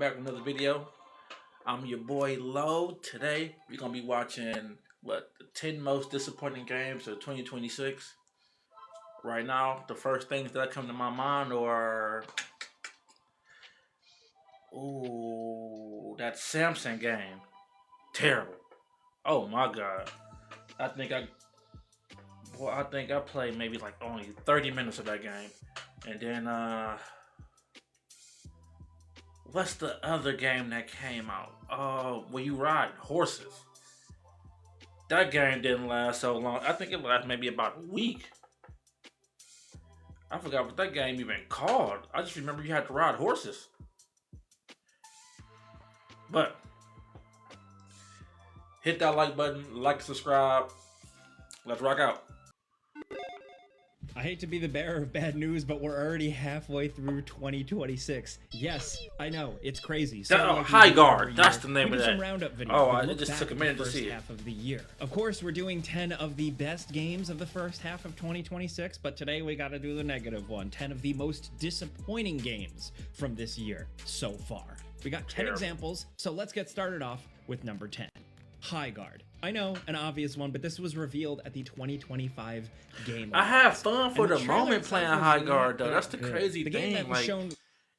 back with another video. I'm your boy Low. Today we're gonna be watching the 10 most disappointing games of 2026. Right now, the first things that come to my mind are, that Samsung game, terrible. Oh my god, I think I, I think I played maybe like only 30 minutes of that game, and then what's the other game that came out? Where you ride horses. That game didn't last so long. I think it lasted maybe about a week. I forgot what that game even called. I just remember you had to ride horses. But hit that like button, like, subscribe. Let's rock out. I hate to be the bearer of bad news, but we're already halfway through 2026. Yes, I know, it's crazy. So High Guard, that's the name of that. Some roundup videos. Oh, it just took a minute to see it. Half of the year. Of course, we're doing 10 of the best games of the first half of 2026, but today we got to do the negative one. 10 of the most disappointing games from this year so far. We got 10 examples, so let's get started off with number 10. High Guard. I know, an obvious one, but this was revealed at the 2025 Game Awards. I have fun for the moment playing High Guard, though. That's the crazy thing. Game that was shown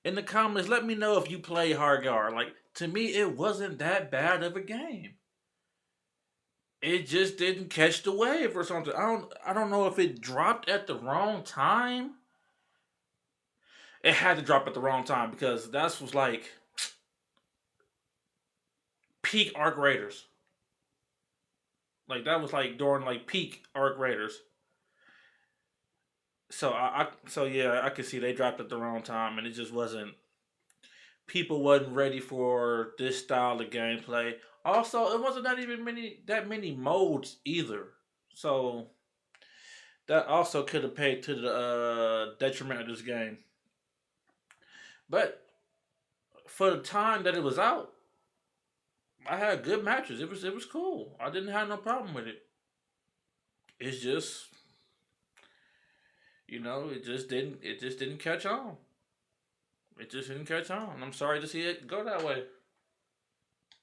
in the comments, let me know if you play High Guard. Like, to me, it wasn't that bad of a game. It just didn't catch the wave or something. I don't know if it dropped at the wrong time. It had to drop at the wrong time because that was like peak Arc Raiders. Like, that was like during like peak Arc Raiders. So yeah, I could see they dropped at the wrong time, and it just wasn't. People wasn't ready for this style of gameplay. Also, it wasn't that many modes either. So that also could have paid to the detriment of this game. But for the time that it was out, I had good matches. It was cool. I didn't have no problem with it. It's just, it just didn't catch on. It just didn't catch on. I'm sorry to see it go that way.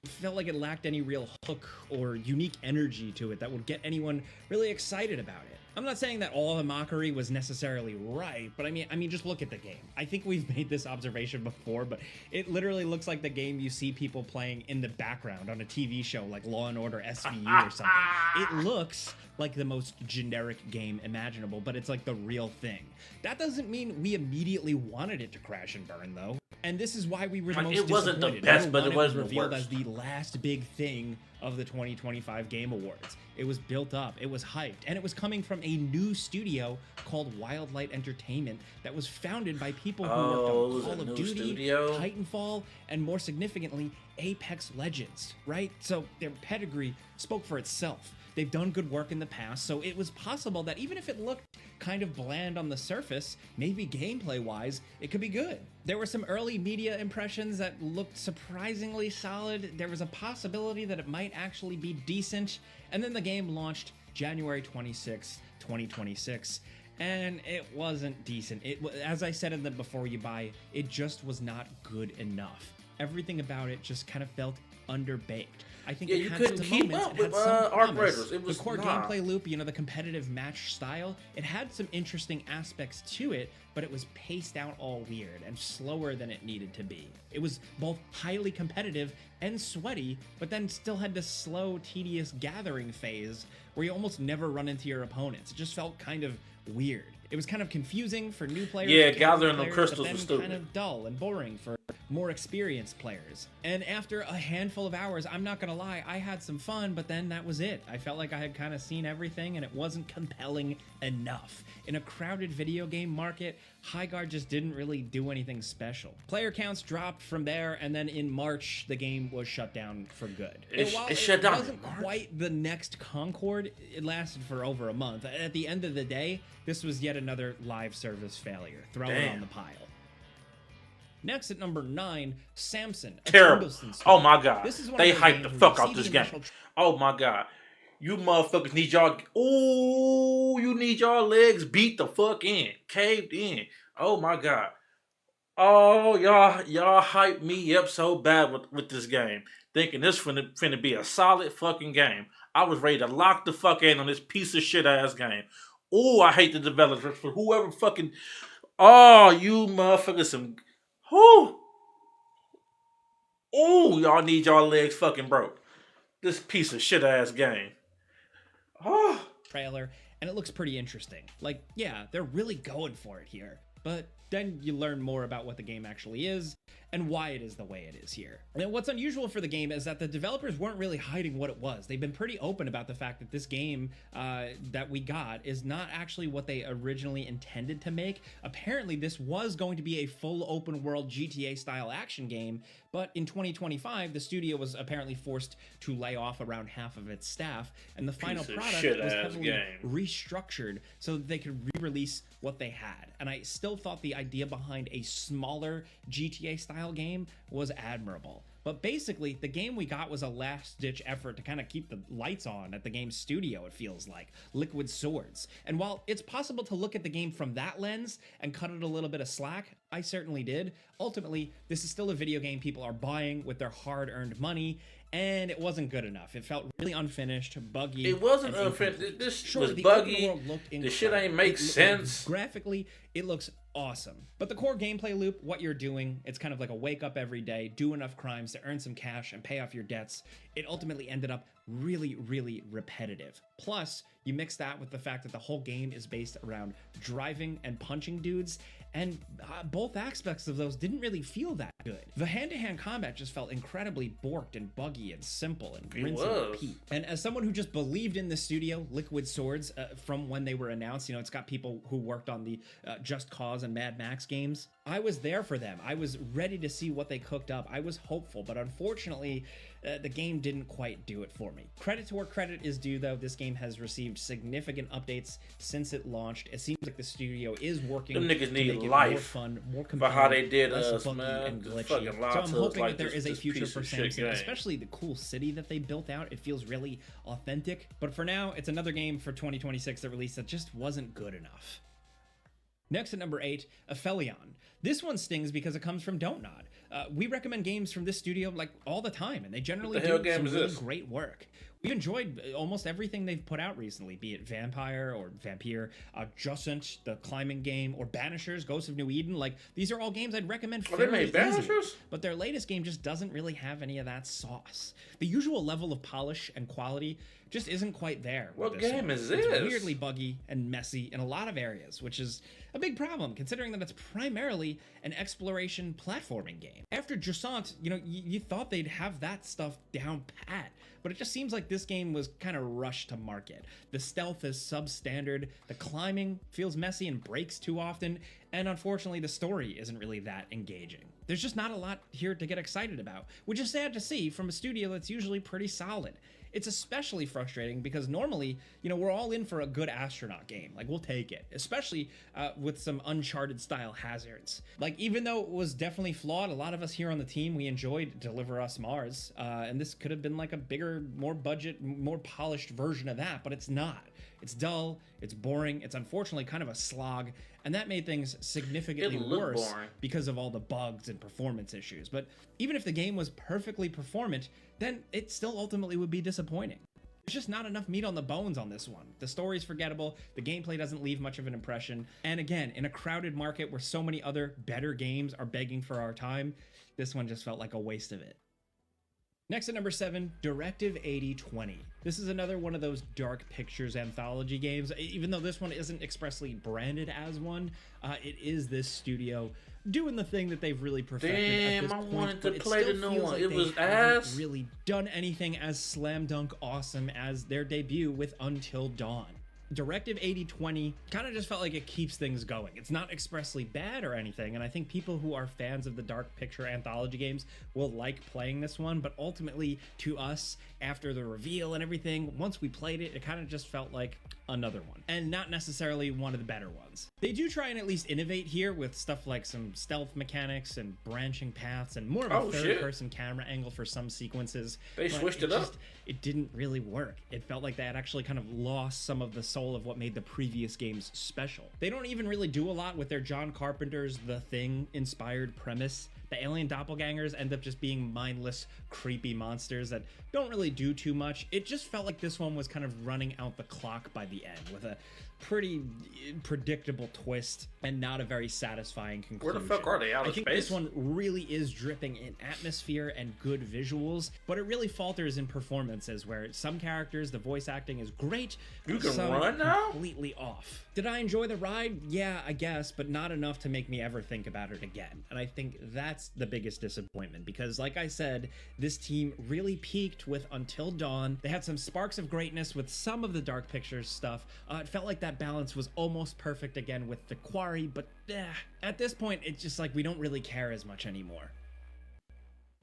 Felt like it lacked any real hook or unique energy to it that would get anyone really excited about it. I'm not saying that all the mockery was necessarily right, but I mean, just look at the game. I think we've made this observation before, but it literally looks like the game you see people playing in the background on a TV show like Law and Order SVU or something. It looks like the most generic game imaginable, but it's like the real thing. That doesn't mean we immediately wanted it to crash and burn, though. And this is why we were the most disappointed. It wasn't the best, but it was revealed as the last big thing of the 2025 Game Awards. It was built up, it was hyped, and it was coming from a new studio called Wildlight Entertainment that was founded by people who worked on Call of Duty, Titanfall, and more significantly, Apex Legends, right? So their pedigree spoke for itself. They've done good work in the past, so it was possible that even if it looked kind of bland on the surface, maybe gameplay-wise, it could be good. There were some early media impressions that looked surprisingly solid. There was a possibility that it might actually be decent, and then the game launched January 26, 2026, and it wasn't decent. As I said in the Before You Buy, it just was not good enough. Everything about it just kind of felt underbaked. I think you couldn't keep up with Arc Raiders. It was the core gameplay loop, the competitive match style. It had some interesting aspects to it, but it was paced out all weird and slower than it needed to be. It was both highly competitive and sweaty, but then still had this slow, tedious gathering phase where you almost never run into your opponents. It just felt kind of weird. It was kind of confusing for new players. Yeah, gathering the crystals was stupid. Kind of dull and boring for more experienced players. And after a handful of hours, I'm not gonna lie, I had some fun, but then that was it. I felt like I had kind of seen everything and it wasn't compelling enough. In a crowded video game market, High Guard just didn't really do anything special. Player counts dropped from there, and then in March, the game was shut down for good. It shut down. It wasn't quite the next Concord. It lasted for over a month. At the end of the day, this was yet another live service failure. Throw it on the pile. Next at number 9, Samson. Terrible. Oh my god. They hyped the fuck out this game. Oh my god. You motherfuckers need y'all. Ooh, you need y'all legs beat the fuck in. Caved in. Oh my god. Oh, y'all hyped me up so bad with this game, thinking this finna be a solid fucking game. I was ready to lock the fuck in on this piece of shit ass game. Oh, I hate the developers for whoever fucking. Oh, you motherfuckers, some. Who? Oh, y'all need y'all legs fucking broke. This piece of shit ass game. Oh. Trailer, and it looks pretty interesting. Like, yeah, they're really going for it here. But then you learn more about what the game actually is and why it is the way it is here. And what's unusual for the game is that the developers weren't really hiding what it was. They've been pretty open about the fact that this game that we got is not actually what they originally intended to make. Apparently, this was going to be a full open world GTA style action game, but in 2025, the studio was apparently forced to lay off around half of its staff, and the final product was heavily restructured so that they could re-release what they had. And I still thought the idea behind a smaller GTA style game was admirable. But basically, the game we got was a last-ditch effort to kind of keep the lights on at the game's studio, it feels like. Liquid Swords. And while it's possible to look at the game from that lens and cut it a little bit of slack, I certainly did. Ultimately, this is still a video game people are buying with their hard-earned money, and it wasn't good enough. It felt really unfinished, buggy. It wasn't unfinished. This was buggy. The shit ain't make sense. Graphically, it looks awesome. But the core gameplay loop, what you're doing, it's kind of like a wake up every day, do enough crimes to earn some cash and pay off your debts. It ultimately ended up really, really repetitive. Plus, you mix that with the fact that the whole game is based around driving and punching dudes, and both aspects of those didn't really feel that good. The hand-to-hand combat just felt incredibly borked and buggy and simple and rinse and repeat. And as someone who just believed in the studio, Liquid Swords, from when they were announced, you know, it's got people who worked on the Just Cause and Mad Max games. I was there for them. I was ready to see what they cooked up. I was hopeful, but unfortunately, the game didn't quite do it for me. Credit to where credit is due, though. This game has received significant updates since it launched. It seems like the studio is working Them niggas to need make it life more fun, more for compelling, how they did less us, buggy man. and glitchy. So I'm hoping like that there is a future for Samson, game. especially the cool city that they built out. It feels really authentic. But for now, it's another game for 2026 that released that just wasn't good enough. Next at number 8, Aphelion. This one stings because it comes from Don't Nod. We recommend games from this studio like all the time, and they generally do some really great work. We've enjoyed almost everything they've put out recently, be it Vampire or Vampire, Jusant, the climbing game, or Banishers, Ghosts of New Eden. Like, these are all games I'd recommend fairly easily, but their latest game just doesn't really have any of that sauce. The usual level of polish and quality just isn't quite there. What game is this? It's weirdly buggy and messy in a lot of areas, which is a big problem considering that it's primarily an exploration platforming game. After Jusant, you know, you thought they'd have that stuff down pat, but it just seems like this game was kind of rushed to market. The stealth is substandard, the climbing feels messy and breaks too often, and unfortunately the story isn't really that engaging. There's just not a lot here to get excited about, which is sad to see from a studio that's usually pretty solid. It's especially frustrating because normally, you know, we're all in for a good astronaut game. Like, we'll take it, especially with some Uncharted style hazards. Like, even though it was definitely flawed, a lot of us here on the team, we enjoyed Deliver Us Mars. And this could have been like a bigger, more budget, more polished version of that, but it's not. It's dull, it's boring, it's unfortunately kind of a slog, and that made things significantly worse because of all the bugs and performance issues. But even if the game was perfectly performant, then it still ultimately would be disappointing. There's just not enough meat on the bones on this one. The story's forgettable, the gameplay doesn't leave much of an impression, and again, in a crowded market where so many other better games are begging for our time, this one just felt like a waste of it. Next at number 7, Directive 8020. This is another one of those Dark Pictures anthology games. Even though this one isn't expressly branded as one, it is this studio doing the thing that they've really perfected at this point. I wanted to play the new one. It was ass. Really done anything as slam dunk awesome as their debut with Until Dawn. Directive 8020 kind of just felt like it keeps things going. It's not expressly bad or anything, and I think people who are fans of the Dark Picture anthology games will like playing this one, but ultimately, to us, after the reveal and everything, once we played it, it kind of just felt like, another one, and not necessarily one of the better ones. They do try and at least innovate here with stuff like some stealth mechanics and branching paths and more of a third-person camera angle for some sequences. They switched it up. It didn't really work. It felt like they had actually kind of lost some of the soul of what made the previous games special. They don't even really do a lot with their John Carpenter's The Thing inspired premise. The alien doppelgangers end up just being mindless, creepy monsters that don't really do too much. It just felt like this one was kind of running out the clock by the end with a pretty predictable twist and not a very satisfying conclusion. Where the fuck are they? Out of space? I think this one really is dripping in atmosphere and good visuals, but it really falters in performances where some characters, the voice acting is great, you can some run now? Completely off. Did I enjoy the ride? Yeah, I guess, but not enough to make me ever think about it again. And I think that's the biggest disappointment because, like I said, this team really peaked with Until Dawn. They had some sparks of greatness with some of the Dark Pictures stuff. It felt like that balance was almost perfect again with the Quarry, but at this point, it's just like we don't really care as much anymore.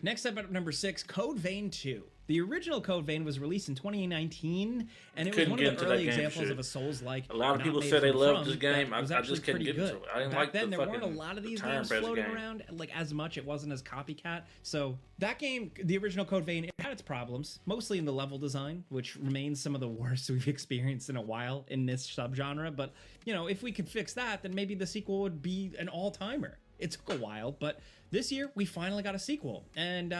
Next up at number 6, Code Vein 2. The original Code Vein was released in 2019, and it was one of the early examples of a Souls-like. A lot of people said they loved this game. I just couldn't get into it. I didn't like the fucking. Back then, there weren't a lot of these games floating around like as much. It wasn't as copycat. So that game, the original Code Vein, it had its problems, mostly in the level design, which remains some of the worst we've experienced in a while in this subgenre. But you know, if we could fix that, then maybe the sequel would be an all-timer. It took a while, but this year we finally got a sequel, and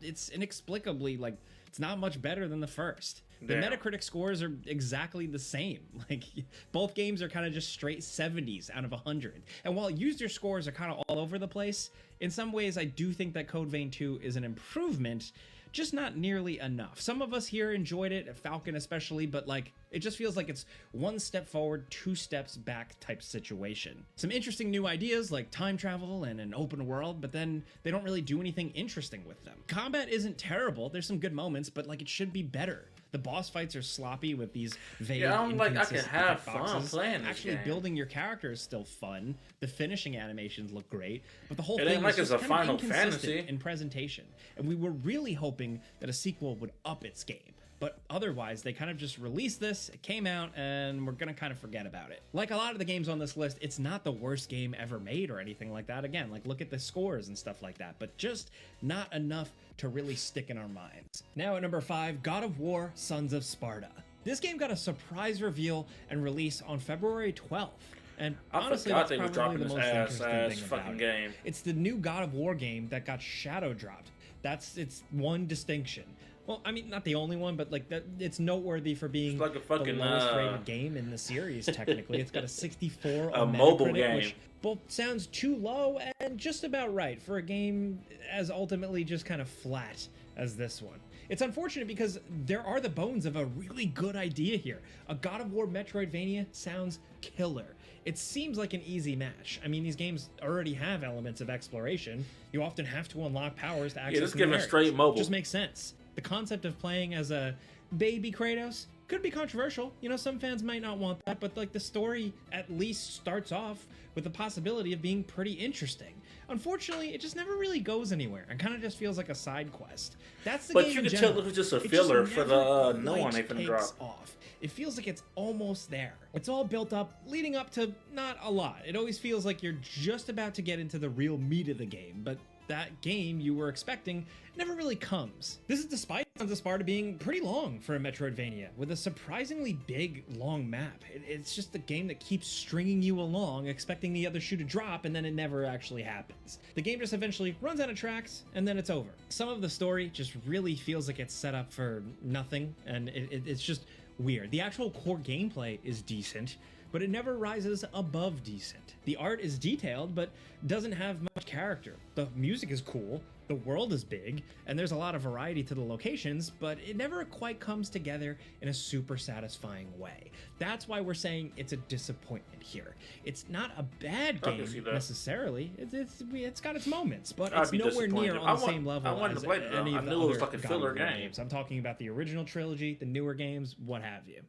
it's inexplicably like it's not much better than the first. The Metacritic scores are exactly the same. Like both games are kind of just straight 70s out of 100. And while user scores are kind of all over the place, in some ways I do think that Code Vein 2 is an improvement, just not nearly enough. Some of us here enjoyed it, Falcon especially, but like it just feels like it's one step forward, two steps back type situation. Some interesting new ideas like time travel and an open world, but then they don't really do anything interesting with them. Combat isn't terrible, there's some good moments, but like it should be better. The boss fights are sloppy with these vague, I can have fun playing this Actually, game. building your character is still fun. The finishing animations look great, but the whole it thing ain't like is it's just a kind Final of inconsistent Fantasy in presentation. And we were really hoping that a sequel would up its game. But otherwise, they kind of just released this, it came out, and we're gonna kind of forget about it. Like a lot of the games on this list, it's not the worst game ever made or anything like that. Again, like look at the scores and stuff like that, but just not enough to really stick in our minds. Now at number 5, God of War, Sons of Sparta. This game got a surprise reveal and release on February 12th. And honestly, that's probably the most interesting thing about it. It's the new God of War game that got shadow dropped. That's its one distinction. Well, I mean, not the only one, but like that, it's noteworthy for being like a fucking, the lowest rated game in the series. Technically, it's got a 64 on mobile Metacritic, game, which both sounds too low and just about right for a game as ultimately just kind of flat as this one. It's unfortunate because there are the bones of a really good idea here. A God of War Metroidvania sounds killer. It seems like an easy match. I mean, these games already have elements of exploration. You often have to unlock powers to access new areas. Straight mobile. Just makes sense. The concept of playing as a baby Kratos could be controversial. You know, some fans might not want that, but like the story at least starts off with the possibility of being pretty interesting. Unfortunately, it just never really goes anywhere and kind of just feels like a side quest. That's the game. But you can tell it was just a filler for the no one they can drop off. It feels like it's almost there. It's all built up, leading up to not a lot. It always feels like you're just about to get into the real meat of the game, but that game you were expecting never really comes. This is despite Sons of Sparta being pretty long for a Metroidvania, with a surprisingly big, long map. It's just the game that keeps stringing you along, expecting the other shoe to drop, and then it never actually happens. The game just eventually runs out of tracks, and then it's over. Some of the story just really feels like it's set up for nothing, and it's just weird. The actual core gameplay is decent, but it never rises above decent. The art is detailed, but doesn't have much character. The music is cool, the world is big, and there's a lot of variety to the locations, but it never quite comes together in a super satisfying way. That's why we're saying it's a disappointment here. It's not a bad game necessarily. It's got its moments, but it's nowhere near on the same level as any of the other God of War games. I'm talking about the original trilogy, the newer games, what have you.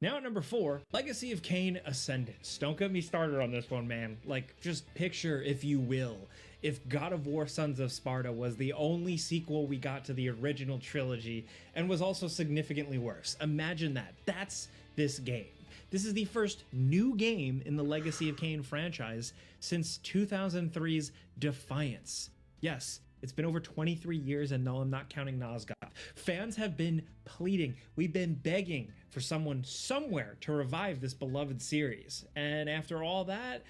Now at number 4, Legacy of Kain Ascendance. Don't get me started on this one, man. Like, just picture, if you will, if God of War Sons of Sparta was the only sequel we got to the original trilogy and was also significantly worse. Imagine that. That's this game. This is the first new game in the Legacy of Kain franchise since 2003's Defiance. Yes, it's been over 23 years, and no, I'm not counting Nosgoth. Fans have been pleading, we've been begging for someone somewhere to revive this beloved series. And after all that,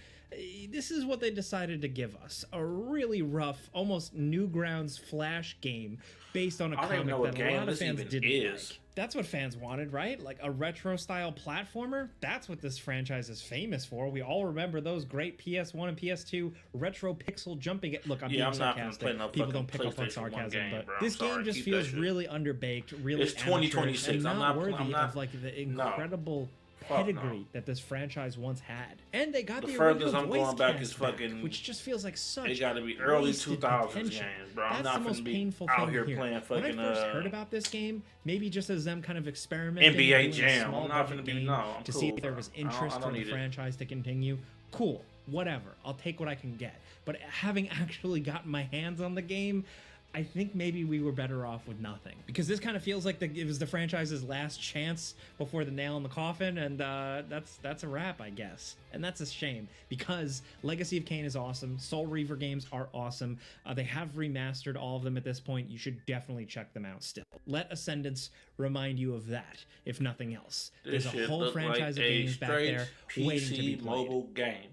this is what they decided to give us. A really rough, almost Newgrounds Flash game based on a comic that a lot of fans didn't like. That's what fans wanted, right? Like a retro-style platformer? That's what this franchise is famous for. We all remember those great PS1 and PS2 retro pixel jumping... Look, I'm being sarcastic. People don't pick up on sarcasm, but this game just feels really underbaked, really it's 2026. And not worthy of like the incredible... pedigree that this franchise once had. And they got the furthest original I'm voice going back cast is fucking back, which just feels like such it gotta be early wasted 2000s potential. games, bro. I'm That's not the most be painful out thing here playing fucking when I first heard about this game, maybe just as them kind of experimenting, NBA doing a Jam. small I'm not budget gonna be game I'm to cool, see if there bro. was interest for the franchise to continue. Cool, whatever. I'll take what I can get. But having actually gotten my hands on the game, I think maybe we were better off with nothing, because this kind of feels like it was the franchise's last chance before the nail in the coffin, and that's a wrap, I guess. And that's a shame, because Legacy of Kain is awesome. Soul Reaver games are awesome. They have remastered all of them at this point. You should definitely check them out still. Let Ascendance remind you of that, if nothing else. There's a whole franchise of games back there waiting to be played. Mobile game.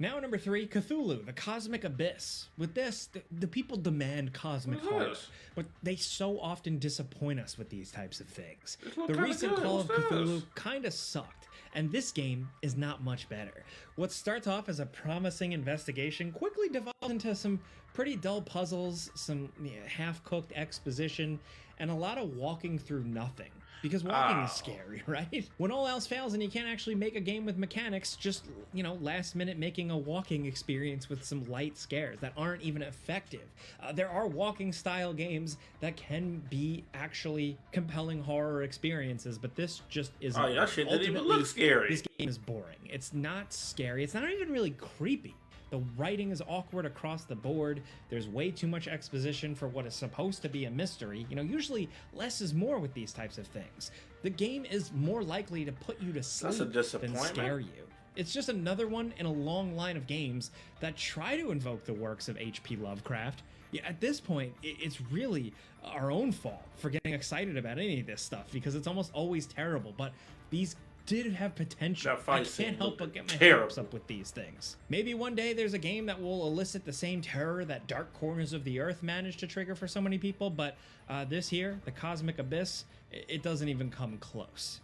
Now, number 3, Cthulhu, the Cosmic Abyss. With this, the people demand cosmic horror, but they so often disappoint us with these types of things. The recent Call of Cthulhu kind of sucked, and this game is not much better. What starts off as a promising investigation quickly devolves into some pretty dull puzzles, some half-cooked exposition, and a lot of walking through nothing. Because walking is scary, right? When all else fails and you can't actually make a game with mechanics, just, last minute making a walking experience with some light scares that aren't even effective. There are walking style games that can be actually compelling horror experiences, but this just isn't. Oh, that shit didn't even look scary. This game is boring. It's not scary. It's not even really creepy. The writing is awkward across the board. There's way too much exposition for what is supposed to be a mystery. Usually less is more with these types of things. The game is more likely to put you to sleep than scare you. It's just another one in a long line of games that try to invoke the works of H.P. Lovecraft. Yeah, at this point, it's really our own fault for getting excited about any of this stuff, because it's almost always terrible. But these did have potential. I can't help but get my hopes up with these things. Maybe one day there's a game that will elicit the same terror that Dark Corners of the Earth managed to trigger for so many people, but this here, the Cosmic Abyss, it doesn't even come close.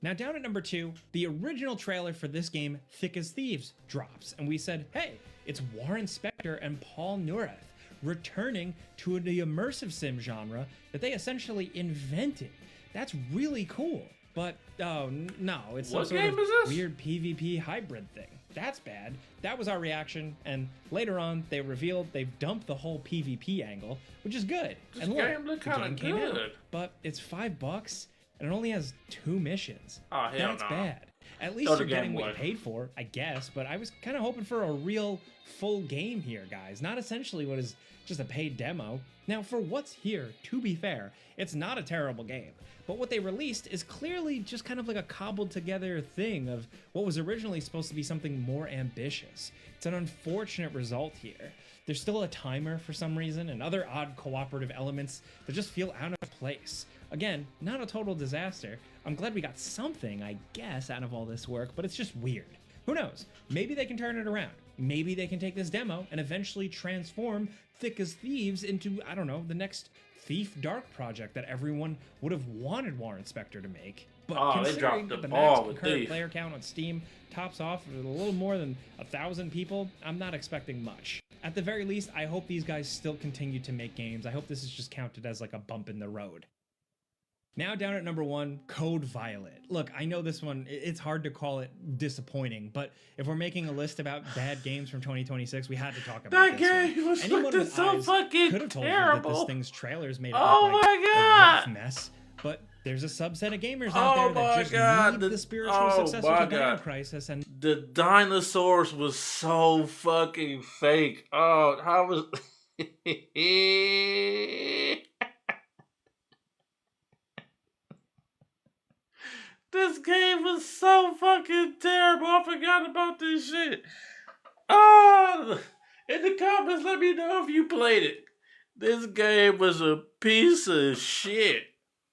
Now, down at number 2, the original trailer for this game, Thick as Thieves, drops, and we said, hey, it's Warren Spector and Paul Neurath returning to the immersive sim genre that they essentially invented. That's really cool. But, oh, no, it's some sort of weird PvP hybrid thing. That's bad. That was our reaction, and later on, they revealed they've dumped the whole PvP angle, which is good. And look, the game came out, but it's $5, and it only has 2 missions. Oh, hell That's bad. At least you're getting what you paid for, I guess, but I was kind of hoping for a real full game here, guys. Not essentially what is just a paid demo. Now, for what's here, to be fair, it's not a terrible game. But what they released is clearly just kind of like a cobbled together thing of what was originally supposed to be something more ambitious. It's an unfortunate result here. There's still a timer for some reason and other odd cooperative elements that just feel out of place. Again, not a total disaster. I'm glad we got something, I guess, out of all this work, but it's just weird. Who knows? Maybe they can turn it around. Maybe they can take this demo and eventually transform Thick as Thieves into, I don't know, the next Thief Dark project that everyone would have wanted Warren Spector to make. But considering the max concurrent player count on Steam tops off with a little more than 1,000 people, I'm not expecting much. At the very least, I hope these guys still continue to make games. I hope this is just counted as like a bump in the road. Now down at number 1, Code Violet. Look, I know this one, it's hard to call it disappointing, but if we're making a list about bad games from 2026, we had to talk about this one. That game was Anyone so fucking could have told terrible. You that this thing's trailers made it look like my God. a rough mess, but there's a subset of gamers out there that just need the spiritual successor to Dino Crisis, and the dinosaurs was so fucking fake. Oh, how was... This game was so fucking terrible. I forgot about this shit. Ah, in the comments, let me know if you played it. This game was a piece of shit.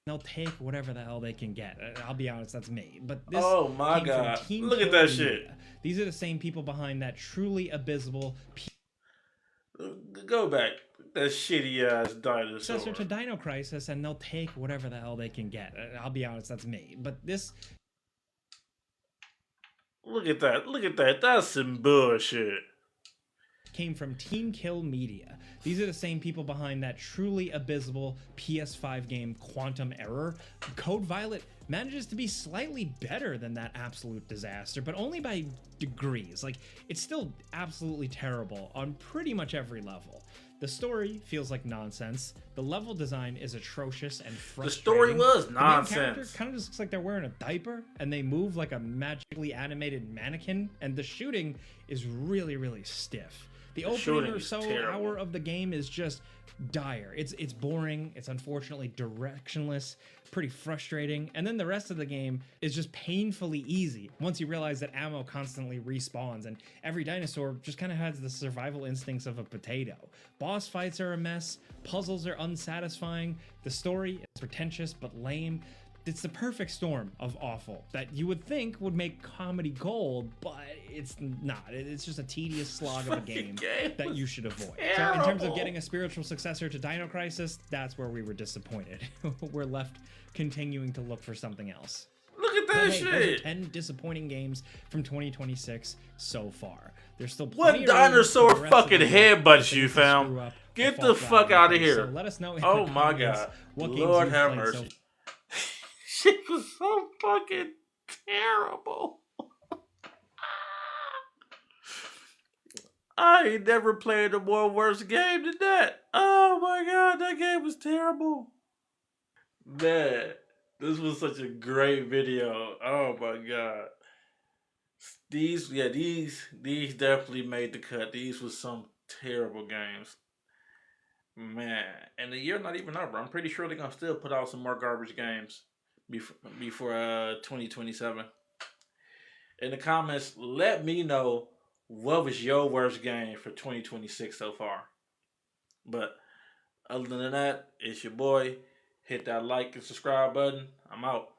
They'll take whatever the hell they can get. I'll be honest, that's me. But this Oh my came god. from Team Look at Kill that Media. shit. These are the same people behind that truly abysmal Go back. That shitty ass dinosaur. successor to Dino Crisis, and they'll take whatever the hell they can get. I'll be honest, that's me. But this Look at that. Look at that. That's some bullshit. came from Team Kill Media. These are the same people behind that truly abysmal PS5 game Quantum Error. Code Violet manages to be slightly better than that absolute disaster, but only by degrees. Like, it's still absolutely terrible on pretty much every level. The story feels like nonsense. The level design is atrocious and frustrating. The story was The main character nonsense. kind of just looks like they're wearing a diaper, and they move like a magically animated mannequin, and the shooting is really, really stiff. The opening shooting or is so terrible. hour of the game is just dire. It's boring. It's unfortunately directionless, pretty frustrating. And then the rest of the game is just painfully easy once you realize that ammo constantly respawns and every dinosaur just kind of has the survival instincts of a potato. Boss fights are a mess. Puzzles are unsatisfying. The story is pretentious but lame. It's the perfect storm of awful that you would think would make comedy gold, but it's not. It's just a tedious slog of a game that you should avoid. So in terms of getting a spiritual successor to Dino Crisis, that's where we were disappointed. We're left continuing to look for something else. Look at But that hey, those are shit. 10 disappointing games from 2026 so far. There's still What plenty of dinosaur reasons for the rest of fucking the year headbutts for you things to found? screw up Get or the fall fuck flat out of on you. here. So let us know in Oh the my comments god. what games Lord you've have played so mercy. Shit was so fucking terrible. I ain't never played a more worse game than that. Oh my god, that game was terrible. Man, this was such a great video. Oh my god. These definitely made the cut. These was some terrible games. Man, and the year not even over. I'm pretty sure they're gonna still put out some more garbage games before 2027. In the comments, let me know what was your worst game for 2026 so far. But other than that, it's your boy. Hit that like and subscribe button. I'm out.